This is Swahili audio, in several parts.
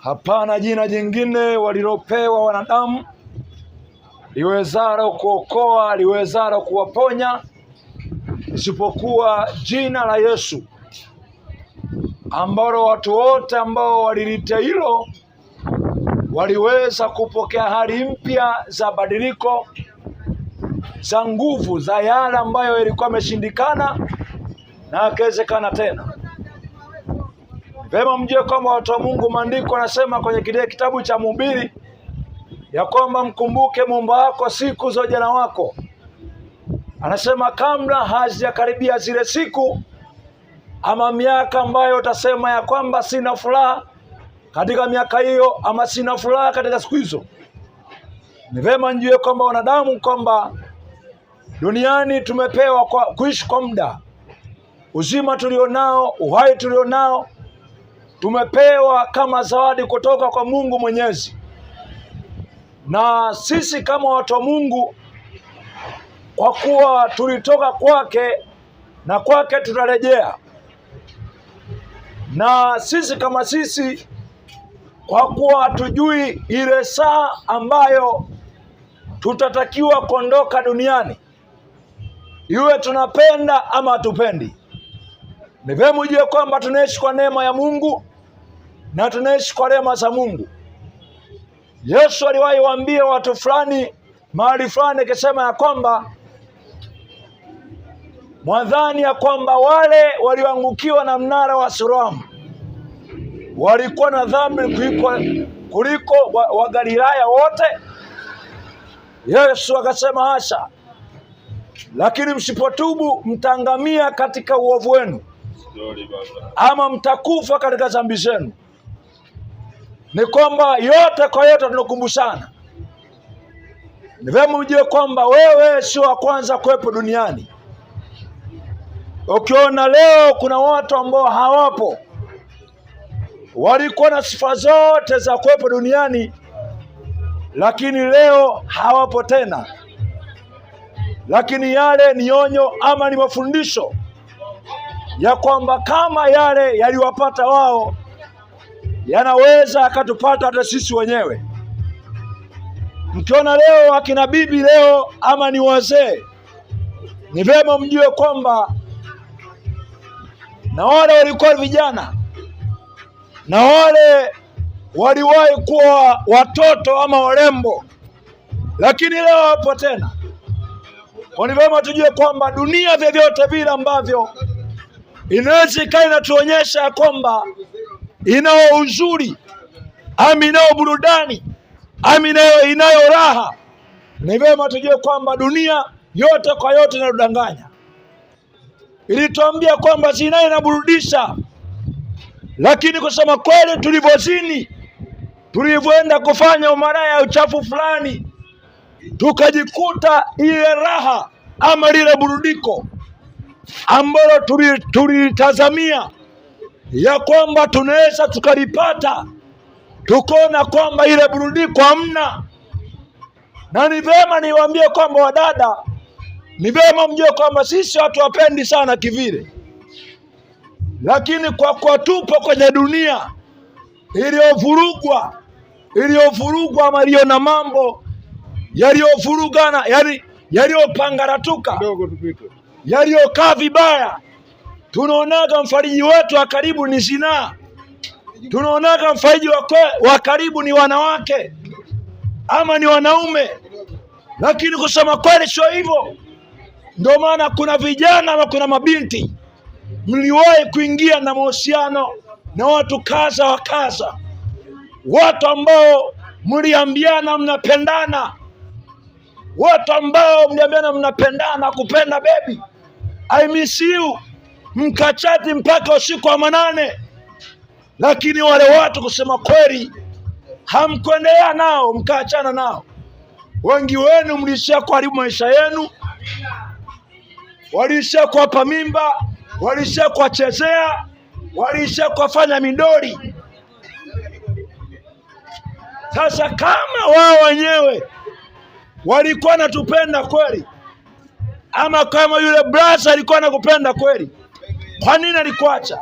Hapana jina jingine walilopewa wanadamu liwezalo kuokoa, liwezalo kuwaponya, isipokuwa jina la Yesu, ambalo watu wote ambao walilitia hilo waliweza kupokea hali mpya za badiliko, za nguvu, za yale ambayo yalikuwa yameshindikana na yakawezekana tena. Vema mjue kwamba watu wa Mungu, maandiko yanasema kwenye kile kitabu cha Mhubiri ya kwamba mkumbuke Muumba wako siku za ujana wako. Anasema kabla hazijakaribia zile siku ama miaka ambayo utasema ya kwamba sina furaha katika miaka hiyo ama sina furaha katika siku hizo. Ni vema mjue kwamba wanadamu, kwamba duniani tumepewa kuishi kwa muda. Uzima tulionao, uhai tulionao, tumepewa kama zawadi kutoka kwa Mungu Mwenyezi. Na sisi kama watu wa Mungu, kwa kuwa tulitoka kwake na kwake tutarejea, na sisi kama sisi, kwa kuwa hatujui ile saa ambayo tutatakiwa kuondoka duniani, iwe tunapenda ama hatupendi, ni vyema ujue kwamba tunaishi kwa neema ya Mungu na tunaishi kwa rehema za Mungu. Yesu aliwahi waambia watu fulani mahali fulani, akisema ya kwamba mwadhani ya kwamba wale walioangukiwa na mnara wa Siloamu walikuwa na dhambi kuliko wa Galilaya wote? Yesu akasema hasha, lakini msipotubu mtangamia katika uovu wenu, ama mtakufa katika dhambi zenu. Ni kwamba yote kwa yote tunakumbushana. Ni vyema ujue kwamba wewe sio wa kwanza kuwepo duniani. Ukiona leo kuna watu ambao hawapo, walikuwa na sifa zote za kuwepo duniani, lakini leo hawapo tena. Lakini yale ni onyo ama ni mafundisho ya kwamba kama yale yaliwapata wao yanaweza akatupata hata sisi wenyewe. Mkiona leo akina bibi leo ama ni wazee, ni vyema mjue kwamba na wale walikuwa vijana na wale waliwahi kuwa watoto ama warembo, lakini leo hapo tena. Kwa ni vyema tujue kwamba dunia vyovyote vile ambavyo inaweza ikawa inatuonyesha kwamba inao uzuri ama inao burudani ama inayo raha, ni vyema tujue kwamba dunia yote kwa yote inadanganya. Ilituambia kwamba zina inaburudisha, lakini kusema kweli tulivyozini, tulivyoenda kufanya umaraya ya uchafu fulani, tukajikuta ile raha ama lile burudiko ambalo tulitazamia ya kwamba tunaweza tukalipata, tukaona kwamba ile burudiko hamna. Na ni vyema niwaambie kwamba wadada, ni vyema mjue kwamba sisi watu wapendi sana kivile, lakini kwa kuwa tupo kwenye dunia iliyovurugwa ama iliyo na mambo yaliyovurugana, yani yaliyopangaratuka, yaliyokaa vibaya, tunaonaga mfariji wetu wa karibu ni zinaa, tunaonaga mfariji wa karibu ni wanawake ama ni wanaume. Lakini kusema kweli sio hivyo. Ndio maana kuna vijana ama kuna mabinti mliwahi kuingia na mahusiano na watu kaza wa kaza, watu ambao mliambiana mnapendana, watu ambao mliambiana mnapendana, kupenda baby I miss you, mkachati mpaka usiku wa manane. Lakini wale watu kusema kweli hamkuendelea nao, mkaachana nao. Wengi wenu mlishia kuharibu maisha yenu, walishia kuwapa mimba, walishia kuwachezea, walishia kuwafanya midori. Sasa kama wao wenyewe walikuwa natupenda kweli, ama kama yule brother alikuwa anakupenda kweli, kwa nini alikuacha?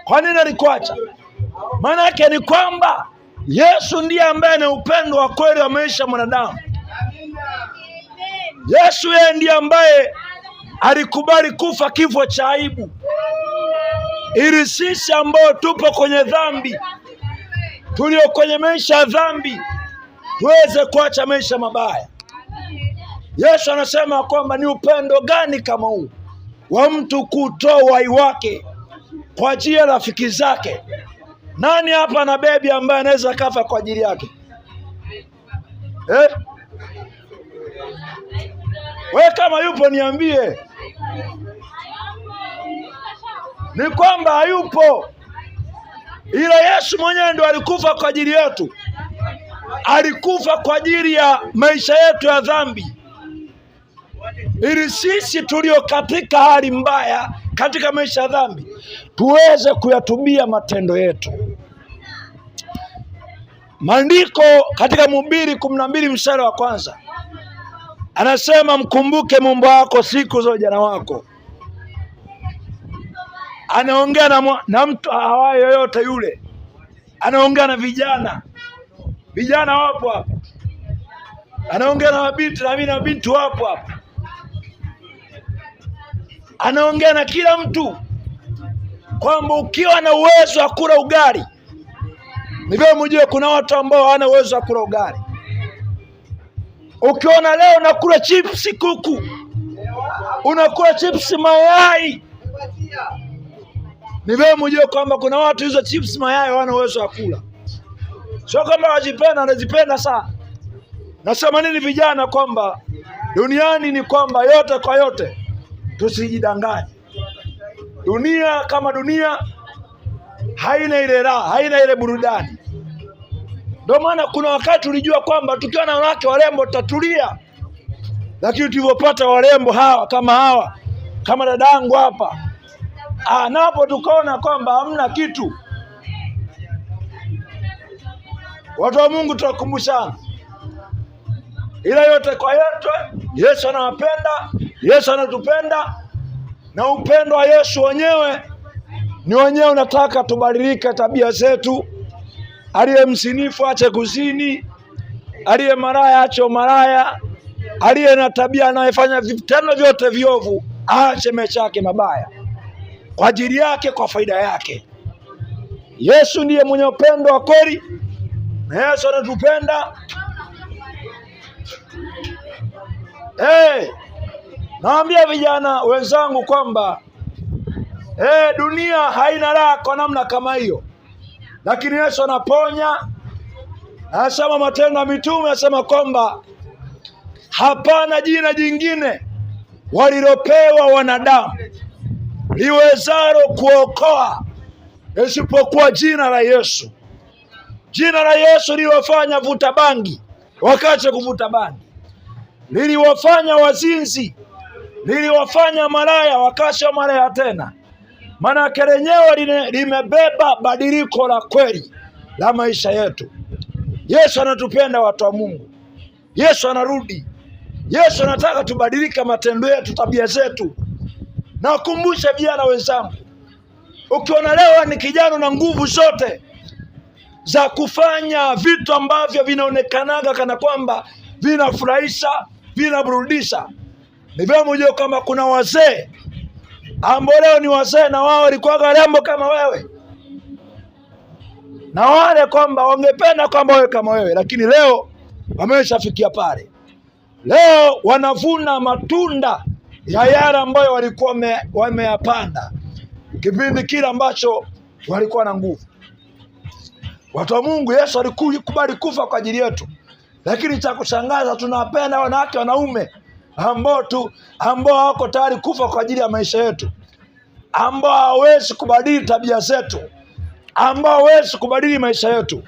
Kwa nini alikuacha? Maana yake ni kwamba Yesu ndiye ambaye ana upendo wa kweli wa maisha ya mwanadamu. Yesu yeye ndiye ambaye alikubali kufa kifo cha aibu, ili sisi ambao tupo kwenye dhambi, tulio kwenye maisha ya dhambi, tuweze kuacha maisha mabaya. Yesu anasema kwamba ni upendo gani kama huu wa mtu kutoa uhai wake kwa ajili ya rafiki zake? Nani hapa na bebi ambaye anaweza kafa kwa ajili yake? Wewe kama yupo niambie. Ni kwamba hayupo, ila Yesu mwenyewe ndo alikufa kwa ajili yetu. Alikufa kwa ajili ya maisha yetu ya dhambi, ili sisi tulio katika hali mbaya katika maisha ya dhambi tuweze kuyatubia matendo yetu. Maandiko katika Mhubiri 12 mstari wa 1 anasema, mkumbuke Mungu wako siku za ujana wako. Anaongea na mtu hawaye yoyote yule, anaongea na vijana. Vijana wapo hapa. Anaongea na mabinti, na mimi na binti wapo hapa. Anaongea na kila mtu kwamba ukiwa na uwezo wa kula ugali, nivyo mjue kuna watu ambao hawana uwezo wa kula ugali. Ukiona leo unakula chips kuku, unakula chips mayai, nivyo mjue kwamba kuna watu hizo chips mayai hawana uwezo wa kula. Sio kama wajipenda, wanajipenda sana. Nasema nini vijana? Kwamba duniani ni kwamba yote kwa yote, tusijidanganye. Dunia kama dunia haina ile raha, haina ile burudani. Ndio maana kuna wakati ulijua kwamba tukiwa na wanawake warembo tutatulia, lakini tulipopata warembo kama dadangu hapa, napo tukaona kwamba hamna kitu. Watu wa Mungu tunakumbushana, ila yote kwa yote Yesu anawapenda, Yesu anatupenda, na upendo wa Yesu wenyewe unataka tubadilike tabia zetu. Aliye msinifu ache kuzini, aliye maraya ache umaraya, aliye na tabia anayefanya vitendo vyote viovu aache maisha yake mabaya kwa ajili yake, kwa faida yake. Yesu ndiye mwenye upendo wa kweli, na Yesu anatupenda. Naambia vijana wenzangu kwamba dunia haina raha kwa namna kama hiyo, lakini Yesu anaponya. Anasema Matendo ya Mitume, anasema kwamba hapana jina jingine walilopewa wanadamu liwezalo kuokoa isipokuwa jina la Yesu. Jina la Yesu liliwafanya vuta bangi wakaache kuvuta bangi, liliwafanya wazinzi, liliwafanya malaya wakaache malaya tena. Maana lenyewe limebeba badiliko la kweli la maisha yetu. Yesu anatupenda watu wa Mungu. Yesu anarudi. Yesu anataka tubadilike matendo yetu, tabia zetu. Na wakumbushe vijana wenzangu, ukiona leo ni kijana na nguvu zote za kufanya vitu ambavyo vinaonekanaga kana kwamba vinafurahisha, vinaburudisha, ni vyema ujue kama kuna wazee ambao leo ni wazee, na wao walikuwa warembo kama wewe, na wale kwamba wangependa kwamba wewe kama wewe, lakini leo wameshafikia pale. Leo wanavuna matunda ya yale ambayo walikuwa wameyapanda kipindi kile ambacho walikuwa na nguvu. Watu wa Mungu, Yesu alikubali kufa kwa ajili yetu, lakini cha kushangaza tunawapenda wanawake, wanaume ambao wako tayari kufa kwa ajili ya maisha yetu, ambao hawezi kubadili tabia zetu, ambao hawezi kubadili maisha yetu.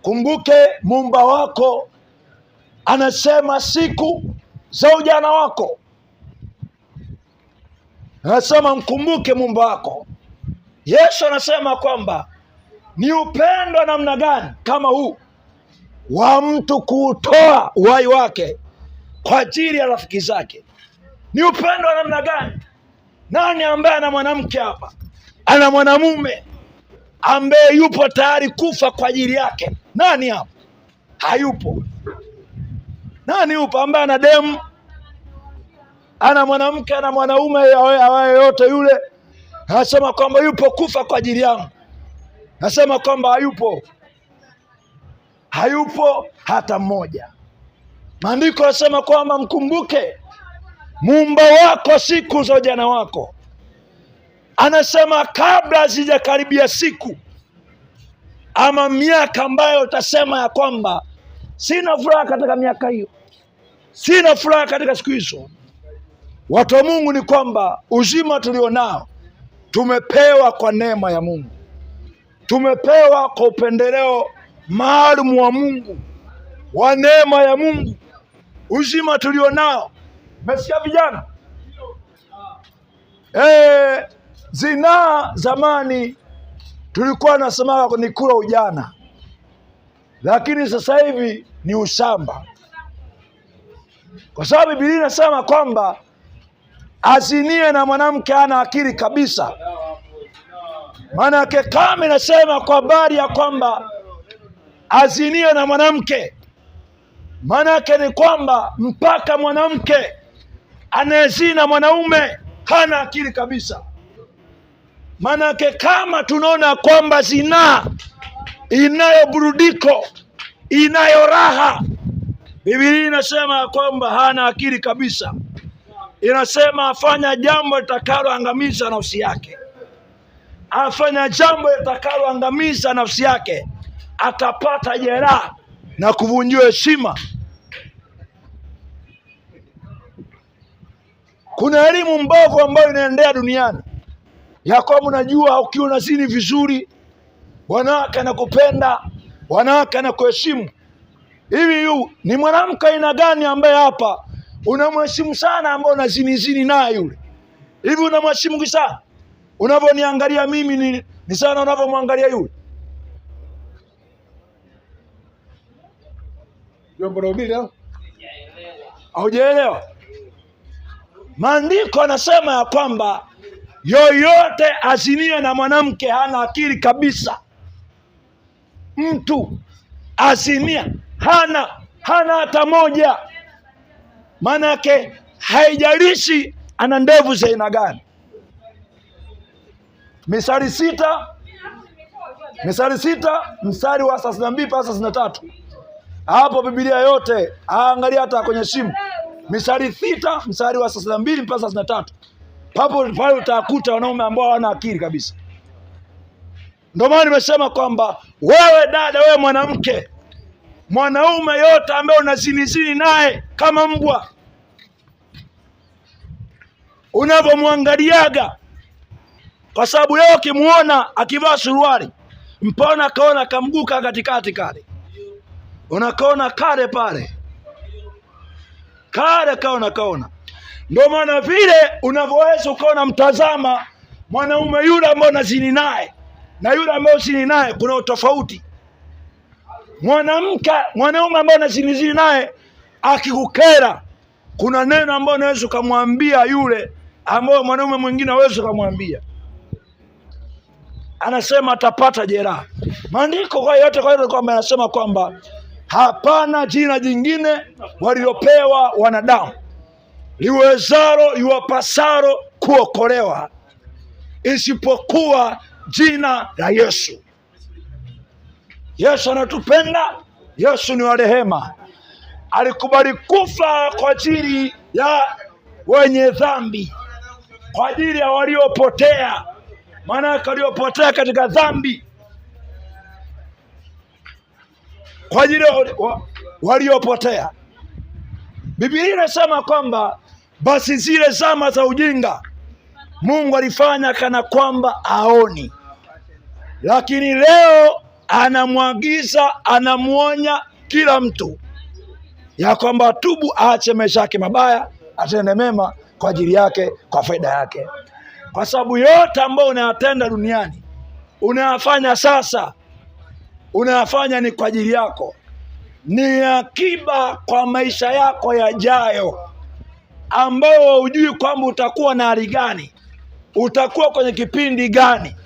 Kumbuke Muumba wako anasema siku za ujana wako. Anasema mkumbuke Muumba wako. Yesu anasema kwamba ni upendo namna gani kama huu wa mtu kutoa uhai wake kwa ajili ya rafiki zake. Ni upendo namna gani? Nani ambaye ana mwanamke hapa, ana mwanamume ambaye yupo tayari kufa kwa ajili yake? Nani hapo? Hayupo. Nani yupo ambaye ana demu, ana mwanamke, ana mwanaume, awaye yote yule, anasema kwamba yupo kufa kwa ajili yangu? Nasema kwamba hayupo. Hayupo hata mmoja. Maandiko yanasema kwamba mkumbuke Muumba wako siku za ujana wako. Anasema kabla hazijakaribia siku ama miaka ambayo utasema ya kwamba sina furaha katika miaka hiyo, sina furaha katika siku hizo. Watu wa Mungu, ni kwamba uzima tulionao tumepewa kwa neema ya Mungu, tumepewa kwa upendeleo maalum wa Mungu, wa neema ya Mungu. Uzima tulionao, mmesikia vijana? Zinaa zamani tulikuwa nasema ni kula ujana, lakini sasa hivi ni ushamba, kwa sababu Biblia inasema kwamba azinie na mwanamke hana akili kabisa. Maana yake kama inasema kwa habari ya kwamba azinie na mwanamke, maana yake ni kwamba mpaka mwanamke anayezini na mwanaume hana akili kabisa. Maana yake kama tunaona kwamba zinaa inayo burudiko, inayo raha, Biblia inasema kwamba hana akili kabisa. Inasema afanya jambo litakaloangamiza nafsi yake, afanya jambo litakaloangamiza nafsi yake, atapata jeraha na kuvunjiwa heshima. Kuna elimu mbovu ambayo inaendelea duniani ya kwamba unajua ukiwa unazini vizuri, wanawake anakupenda, wanawake anakuheshimu. Hivi ni mwanamke aina gani ambaye hapa unamheshimu sana, ambaye unazini naye yule? Hivi unamheshimu sana? Unavyoniangalia mimi ni sana unavyomwangalia yule? Haujaelewa? Maandiko anasema ya kwamba yoyote azinie na mwanamke hana akili kabisa. Mtu azinia hana hata moja. Maana yake haijalishi ana ndevu za aina gani. Misali 6 mstari wa 32 mpaka 33. Hapo Biblia yote, angalia hata kwenye simu. Misali 6 mstari wa 32 mpaka 33. Papo pale utakuta wanaume ambao hawana akili kabisa. Ndio maana nimesema kwamba wewe dada, wewe mwanamke, mwanaume yote ambaye unazini naye kama mbwa, unavyomwangaliaga, kwa sababu leo ukimuona akivaa suruali, mpona kaona kamguka katikati kale, unakaona kale pale kale kaona. Ndio maana vile unavyoweza ukaona mtazama mwanaume yule ambaye unazini naye na yule ambaye usini naye, kuna utofauti. Mwanaume ambaye unazini naye akikukera, kuna neno ambalo unaweza kumwambia yule ambaye mwanaume mwingine hawezi kumwambia, anasema atapata jeraha. Maandiko kwa yote kwamba anasema kwamba hapana jina jingine walilopewa wanadamu liwezalo iwapasalo kuokolewa isipokuwa jina la Yesu. Yesu anatupenda. Yesu ni wa rehema. Alikubali kufa kwa ajili ya wenye dhambi, kwa ajili ya waliopotea. Maana waliopotea katika dhambi, kwa ajili ya waliopotea. Biblia inasema kwamba basi zile zama za ujinga Mungu alifanya kana kwamba aoni, lakini leo anamwagiza, anamuonya kila mtu ya kwamba tubu, aache maisha yake mabaya, atende mema kwa ajili yake, kwa faida yake. Kwa sababu yote ambayo unayatenda duniani, unayafanya sasa, unayafanya ni kwa ajili yako, ni akiba kwa maisha yako yajayo, ambao hujui kwamba utakuwa na hali gani, utakuwa kwenye kipindi gani.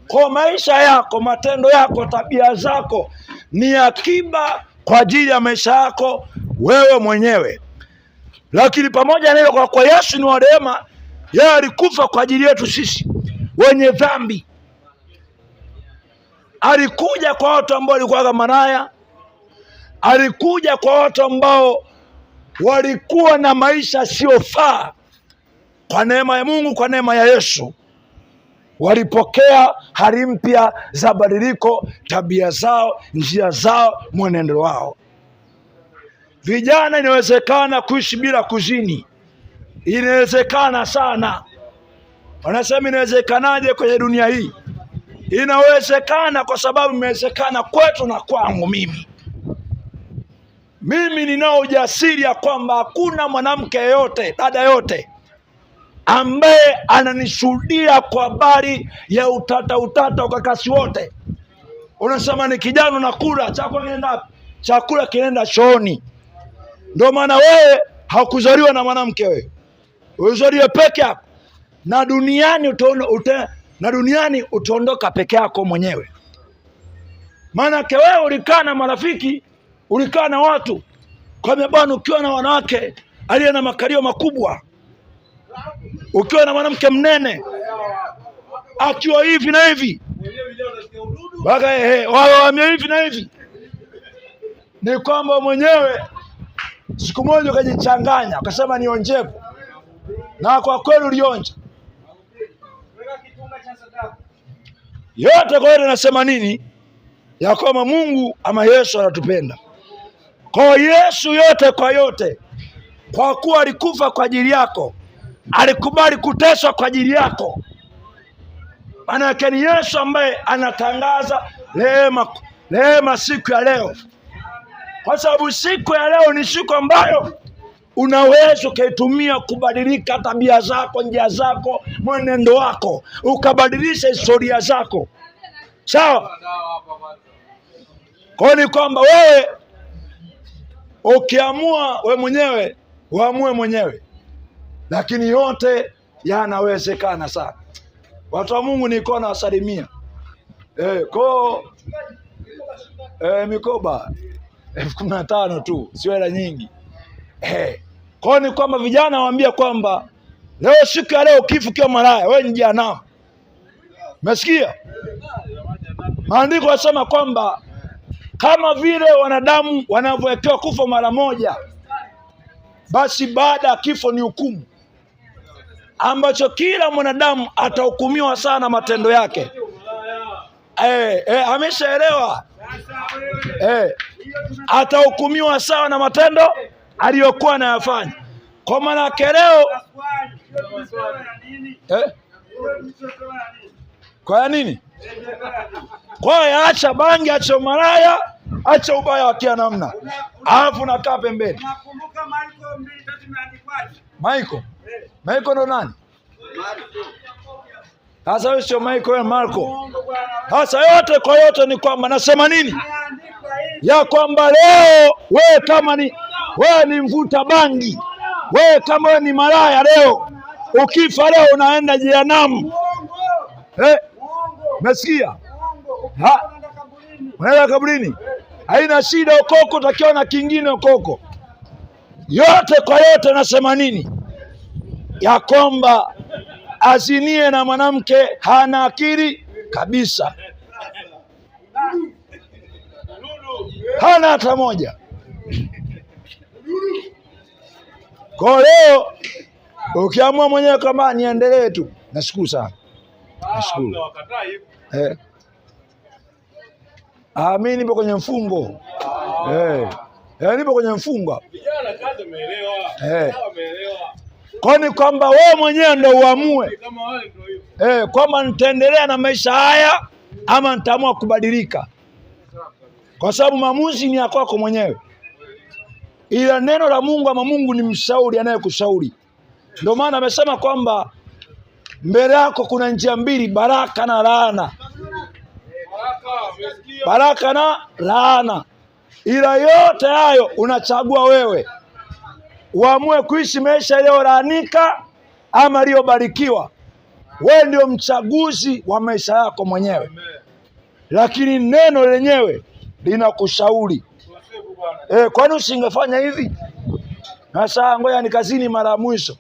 Kwa maisha yako, matendo yako, tabia zako ni akiba kwa ajili ya maisha yako wewe mwenyewe. Lakini pamoja na hilo, kwa Yesu ni wa rehema, yeye alikufa kwa ajili yetu sisi wenye dhambi. Alikuja kwa watu ambao walikuwa maraya, alikuja kwa watu ambao walikuwa na maisha siyofaa. Kwa neema ya Mungu, kwa neema ya Yesu, walipokea hali mpya za badiliko, tabia zao, njia zao, mwenendo wao. Vijana, inawezekana kuishi bila kuzini. Inawezekana sana. Wanasema inawezekanaje kwenye dunia hii? Inawezekana kwa sababu imewezekana kwetu na kwangu mimi. Mimi ninao ujasiri ya kwamba hakuna mwanamke yote, dada yote ambaye ananishuhudia kwa habari ya utata, ukakasi wote. Unasema ni kijana unakula, chakula kinaenda wapi? Chakula kinaenda chooni. Ndio maana wewe haukuzaliwa na mwanamke, wewe ulizaliwa peke yako, na duniani utaondoka peke yako mwenyewe. Maana wewe ulikaa na marafiki, ulikaa na watu kwa bwana, ukiwa na wanawake aliye na makalio makubwa, ukiwa na mwanamke mnene akiwa hivi na hivi, baka wao hivi na hivi, ni kwamba mwenyewe siku moja ukajichanganya ukasema nionjevu, na kwa kweli ulionja. Yote kwa yote nasema nini? Ya kwamba Mungu ama Yesu anatupenda. Kwa Yesu yote kwa yote, kwa kuwa alikufa kwa ajili yako, alikubali kuteswa kwa ajili yako. Maana yake ni Yesu ambaye anatangaza rehema siku ya leo. Kwa sababu siku ya leo ni siku ambayo unaweza ukaitumia kubadilika tabia zako, njia zako, mwenendo wako, ukabadilisha historia zako. Sawa? Kwa ni kwamba wewe ukiamua we mwenyewe, uamue mwenyewe. Lakini yote yanawezekana sana. Watu wa Mungu, niko na wasalimia. Mikoba 15 tu, sio hela nyingi. Kwa ni kwamba vijana waambia kwamba leo, siku ya leo, ukifa ukiwa malaya, wewe ni jehanamu. Umesikia? Maandiko yanasema kwamba kama vile wanadamu wanavyowekewa kufa mara moja, basi baada ya kifo ni hukumu, ambacho kila mwanadamu atahukumiwa sana matendo yake. Ameshaelewa? Atahukumiwa sawa na matendo aliyokuwa anayafanya. Kwa maana leo kwa nini? Kwa acha bangi, acha maraya, acha ubaya wa kila namna, alafu nakaa pembeni. Michael ndo nani? Sasa wewe sio Michael, wewe Marko. Sasa yote kwa yote ni kwamba nasema nini? Ya kwamba leo wewe ni mvuta bangi, wewe kama wewe ni malaya, leo ukifa leo unaenda jehanamu. Umesikia? Unaenda kaburini. Haina shida, ukoko utakiwa na kingine ukoko. Yote kwa yote nasema nini? Ya kwamba azinie na mwanamke hana akili kabisa, hana hata moja. Kwa leo ukiamua mwenyewe kama niendelee tu, nashukuru sana. Nashukuru. Mimi nipo kwenye mfungo. Nipo kwenye mfungo. Kwani kwamba wewe mwenyewe ndio uamue kwamba nitaendelea na maisha haya ama nitaamua kubadilika. Kwa sababu maamuzi ni ya kwako mwenyewe. Ila neno la Mungu ama Mungu ni mshauri anayekushauri. Ndio maana amesema kwamba mbele yako kuna njia mbili, baraka na laana. Baraka na laana. Ila yote hayo unachagua wewe. Uamue kuishi maisha yaliyolaanika ama yaliyobarikiwa. Wewe ndio mchaguzi wa maisha yako mwenyewe. Lakini neno lenyewe linakushauri. Kwani usingefanya hivi? Sasa ngoja nikazini mara ya mwisho.